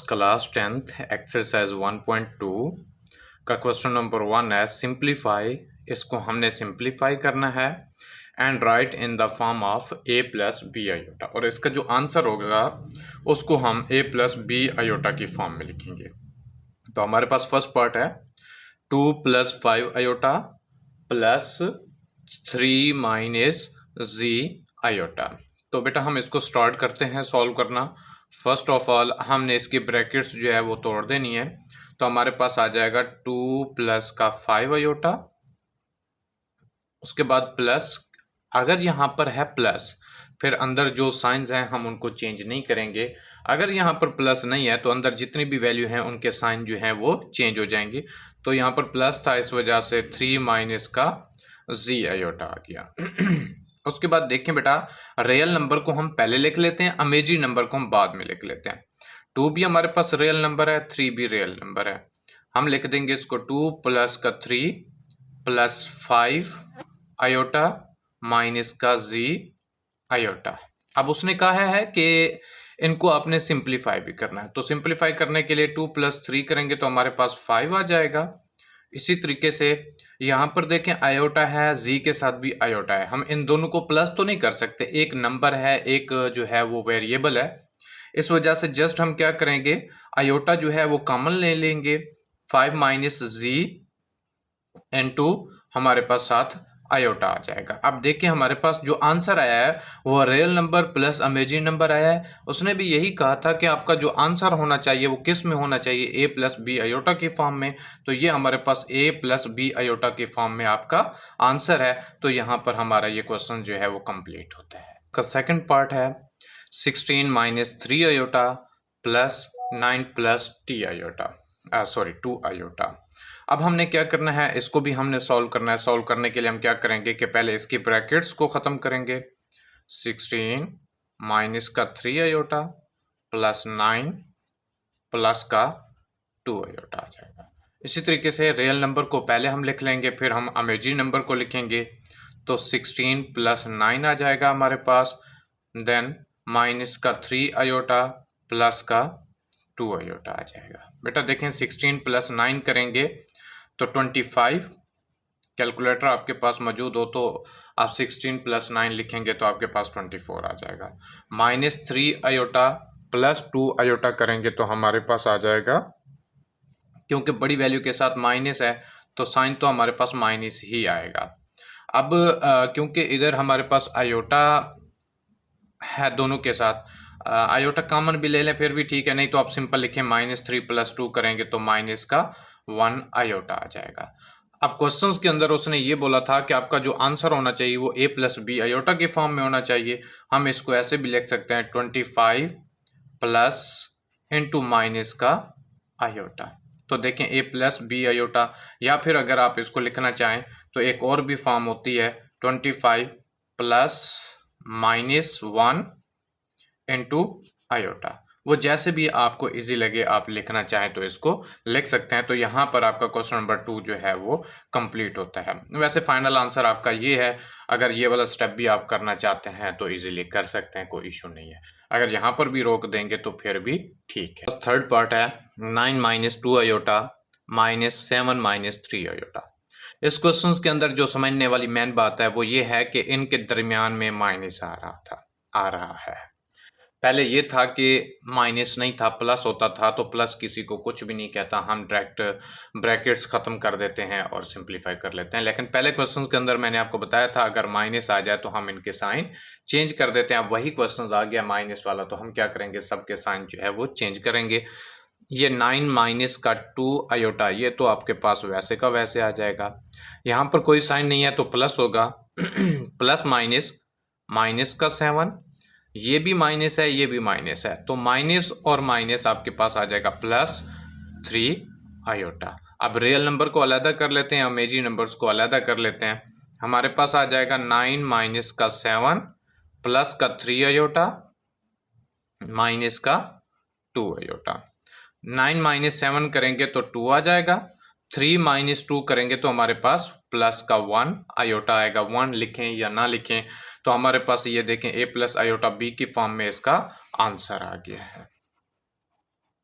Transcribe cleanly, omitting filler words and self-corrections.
Class 10th exercise 1.2 का question number 1 है simplify. इसको हमने सिंप्लीफाई करना है and write in the form of a plus B iota, और इसका जो आंसर होगा उसको हम a प्लस बी आयोटा की फॉर्म में लिखेंगे। तो हमारे पास फर्स्ट पार्ट है 2 plus 5 iota plus 3 minus G iota. तो बेटा हम इसको स्टार्ट करते हैं सॉल्व करना। फर्स्ट ऑफ ऑल हमने इसकी ब्रैकेट्स जो है वो तोड़ देनी है। तो हमारे पास आ जाएगा 2 प्लस का 5 आयोटा, उसके बाद प्लस, अगर यहाँ पर है प्लस फिर अंदर जो साइंस हैं हम उनको चेंज नहीं करेंगे। अगर यहाँ पर प्लस नहीं है तो अंदर जितनी भी वैल्यू हैं उनके साइन जो हैं वो चेंज हो जाएंगे। तो यहाँ पर प्लस था, इस वजह से 3 माइनस का जी आयोटा आ गया। उसके बाद देखें बेटा, रियल नंबर को हम पहले लिख लेते हैं, अमेजिनरी नंबर को हम बाद में लिख लेते हैं। 2 भी हमारे पास रियल नंबर है, 3 भी रियल नंबर है। हम लिख देंगे इसको 2 प्लस का 3 प्लस 5 आयोटा माइनस का जी आयोटा। अब उसने कहा है कि इनको आपने सिंप्लीफाई भी करना है, तो सिंप्लीफाई करने के लिए 2 प्लस 3 करेंगे तो हमारे पास 5 आ जाएगा। इसी तरीके से यहाँ पर देखें आयोटा है, जी के साथ भी आयोटा है। हम इन दोनों को प्लस तो नहीं कर सकते, एक नंबर है, एक जो है वो वेरिएबल है। इस वजह से जस्ट हम क्या करेंगे, आयोटा जो है वो कॉमन ले लेंगे। 5 माइनस जी इनटू हमारे पास साथ आयोटा आ जाएगा। अब देखिए हमारे पास जो आंसर आया है वो रियल नंबर प्लस अमेजिनरी नंबर आया है। उसने भी यही कहा था कि आपका जो आंसर होना चाहिए वो किस में होना चाहिए, ए प्लस बी आयोटा की फॉर्म में। तो ये हमारे पास ए प्लस बी आयोटा की फॉर्म में आपका आंसर है। तो यहाँ पर हमारा ये क्वेश्चन जो है वो कंप्लीट होता है। का सेकेंड पार्ट है 16 minus 3 iota plus 9 plus T iota, 2 iota. अब हमने क्या करना है, इसको भी हमने सॉल्व करना है। सॉल्व करने के लिए हम क्या करेंगे कि पहले इसकी ब्रैकेट्स को ख़त्म करेंगे। 16 माइनस का 3 आयोटा प्लस 9 प्लस का 2 आयोटा आ जाएगा। इसी तरीके से रियल नंबर को पहले हम लिख लेंगे, फिर हम अमेजिनरी नंबर को लिखेंगे। तो 16 प्लस 9 आ जाएगा हमारे पास, देन माइनस का 3 आयोटा प्लस का 2 आयोटा आ जाएगा। बेटा देखें 16 प्लस 9 करेंगे तो 25। कैलकुलेटर आपके पास मौजूद हो तो आप 16 प्लस 9 लिखेंगे तो आपके पास 24 आ जाएगा। माइनस 3 आयोटा प्लस 2 आयोटा करेंगे तो हमारे पास आ जाएगा, क्योंकि बड़ी वैल्यू के साथ माइनस है तो साइन तो हमारे पास माइनस ही आएगा। अब क्योंकि इधर हमारे पास आयोटा है दोनों के साथ, आयोटा कॉमन भी ले लें फिर भी ठीक है, नहीं तो आप सिंपल लिखें -3 + 2 करेंगे तो माइनस का 1 आयोटा आ जाएगा। अब क्वेश्चंस के अंदर उसने ये बोला था कि आपका जो आंसर होना चाहिए वो a प्लस बी आयोटा की फॉर्म में होना चाहिए। हम इसको ऐसे भी लिख सकते हैं 25 प्लस इंटू माइनस का आयोटा। तो देखें a प्लस बी आयोटा, या फिर अगर आप इसको लिखना चाहें तो एक और भी फॉर्म होती है 25 प्लस -1 इंटू आयोटा। वो जैसे भी आपको इजी लगे आप लिखना चाहें तो इसको लिख सकते हैं। तो यहाँ पर आपका क्वेश्चन नंबर 2 जो है वो कंप्लीट होता है। वैसे फाइनल आंसर आपका ये है। अगर ये वाला स्टेप भी आप करना चाहते हैं तो इजीली कर सकते हैं, कोई इशू नहीं है। अगर यहाँ पर भी रोक देंगे तो फिर भी ठीक है। थर्ड पार्ट है 9 minus 2 iota minus 7 minus 3 iota. इस क्वेश्चन के अंदर जो समझने वाली मेन बात है वो ये है कि इनके दरमियान में माइनस आ रहा है। पहले ये था कि माइनस नहीं था, प्लस होता था, तो प्लस किसी को कुछ भी नहीं कहता, हम डायरेक्ट ब्रैकेट्स ख़त्म कर देते हैं और सिंप्लीफाई कर लेते हैं। लेकिन पहले क्वेश्चन के अंदर मैंने आपको बताया था अगर माइनस आ जाए तो हम इनके साइन चेंज कर देते हैं। अब वही क्वेश्चन आ गया माइनस वाला, तो हम क्या करेंगे, सबके साइन जो है वो चेंज करेंगे। ये 9 माइनस का 2 आयोटा, ये तो आपके पास वैसे का वैसे आ जाएगा। यहाँ पर कोई साइन नहीं है तो प्लस होगा प्लस माइनस, माइनस का 7, ये भी माइनस है, ये भी माइनस है, तो माइनस और माइनस आपके पास आ जाएगा +3 आयोटा। अब रियल नंबर को अलग कर लेते हैं, अमेजिनरी नंबर्स को अलग कर लेते हैं। हमारे पास आ जाएगा 9 माइनस का 7 प्लस का 3 आयोटा माइनस का 2 आयोटा। 9 माइनस 7 करेंगे तो 2 आ जाएगा, 3 माइनस 2 करेंगे तो हमारे पास प्लस का 1 आयोटा आएगा। 1 लिखें या ना लिखें तो हमारे पास ये देखें a प्लस आयोटा b की फॉर्म में इसका आंसर आ गया है।